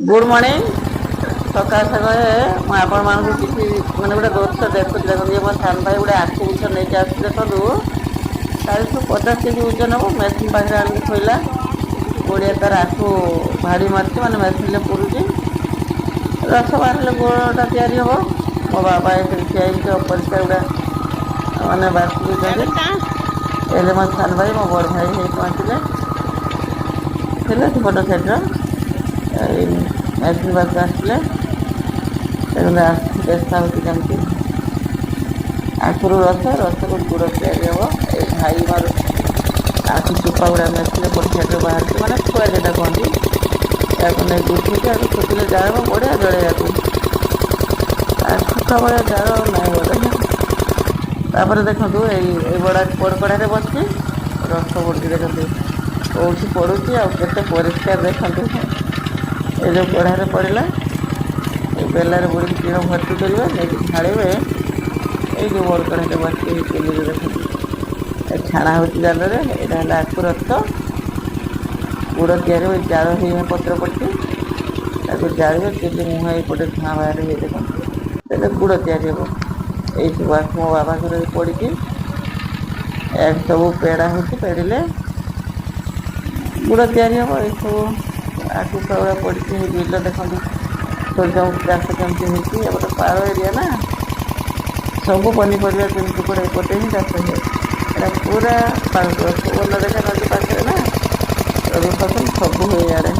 Good morning सकाल सकाଳେ ମୁଁ ଆପଣମାନଙ୍କୁ କିଛି ମାନେ ଗୋଟେ ଦୃଶ୍ୟ ଦେଖୁଛି। ଦେଖନ୍ତୁ ଇଏ ମୋ ସାନ ଭାଇ ଗୋଟେ ଆଖୁ ବୁଛ ନେଇକି ଆସୁଛି। ଦେଖନ୍ତୁ 40-50 କେଜି ଓଜନ ହେବ। ମେସିନ୍ ପାଖରେ ଆଣିକି ଥୋଇଲା। ଗୋଡ଼ିଆ ତାର ଆଖୁ ଭାଡ଼ି ମାରୁଛି, ମାନେ ମେସିନ୍ରେ ପୁରୁଛି। ରସ ବାହାରିଲେ ଗୁଡ଼ଟା ତିଆରି ହେବ। ମୋ ବାବା ଏଠି ଠିଆ ହେଇକି ଅପରିଷ୍କାର ଗୁଡ଼ା ମାନେ ବାଛି ଦେଉଛନ୍ତି। ହେଲେ ମୋ ସାନ ଭାଇ ମୋ ବଡ଼ ଭାଇ ହେଇ ପହଞ୍ଚିଲେ ଥିଲେ ସେପଟ ସାଇଡ଼୍ର ଏଇ ମେସିନ୍ ପାଖକୁ ଆସିଲେ। ଦେଖନ୍ତୁ ଆଖୁ ଦେଖା ହେଉଛି କେମିତି ଆଖୁରୁ ରସରୁ ଗୁଡ଼ ତିଆରି ହେବ। ଏଇ ଭାଇ ମାରୁଛି ଆଖୁ ଚୋପା ଗୁଡ଼ା ମେସିନ୍ରେ ପଟ ସାଇଡ଼୍ରେ ବାହାରୁଛି, ମାନେ ଖୁଆ ଯେଟା କୁହନ୍ତି। ଏହାକୁ ନେଇକି ଉଠେଇକି ଆକୁ ଶୁଖିଲେ ଜାଳ ହେବ, ବଢ଼ିଆ ଜଳେଇବାକୁ। ଆଖୁ ଭଳିଆ ଜାଳ ନାହିଁ ବୋଧେ। ତାପରେ ଦେଖନ୍ତୁ ଏଇ ବଡ଼ କଢ଼ାରେ ବସିଛି, ରସ ପଡ଼ୁଛି। ଦେଖନ୍ତୁ କେଉଁଠି ପଡ଼ୁଛି ଆଉ କେତେ ପରିଷ୍କାର ଦେଖନ୍ତୁ। ଏ ଯେଉଁ କଢ଼ାରେ ପଡ଼ିଲା, ଏ ବେଲାରେ ବୁଡ଼ିକି ଟିଣ ଭର୍ତ୍ତି କରିବେ, ନେଇକି ଢାଳିବେ। ଏଇ ଯେଉଁ ବଡ଼ କଢ଼ାରେ ବସିଛି ଏଇ ଚୁଲିରେ ଦେଖନ୍ତୁ ଏ ଛାଣା ହେଉଛି ଜାଲରେ। ଏଇଟା ହେଲା ଆଖୁ ରସ। ଗୁଡ଼ ତିଆରି ହେବ। ଜାଳ ହେଇ ପତ୍ର ପଡ଼ିଛି, ତାକୁ ଜାଳିବେ। ଚୁଲି ମୁହଁ ଏଇପଟେ ଧୂଆଁ ବାହାରେ ହେଇ ଦେଖନ୍ତୁ ତେବେ ଗୁଡ଼ ତିଆରି ହେବ। ଏଇସବୁ ଆଖୁ ମୋ ବାବା ଘରେ ପଡ଼ିଛି। ଏଠି ସବୁ ପେଡ଼ା ହେଉଛି, ପେଡ଼ିଲେ ଗୁଡ଼ ତିଆରି ହେବ। ଏଇସବୁ ଆଖୁ ଗୁଡ଼ା ପଡ଼ିଛି। ହେଇ ବିଲ ଦେଖନ୍ତୁ ସୂର୍ଯ୍ୟମୁଖୀ ଚାଷ କେମିତି ହେଇଛି। ଏପଟେ ପାଳ ଏରିଆ ନା, ସବୁ ପନିପରିବା ଯେମିତି ପଡ଼େ ଏପଟେ ହିଁ ଚାଷ ହୁଏ। ଏଇଟା ପୁରା ସୁବର୍ଣ୍ଣରେଖା ନଦୀ ପାଖରେ ନା, ରବି ଫସଲ ସବୁ ହୁଏ ଇଆଡ଼େ।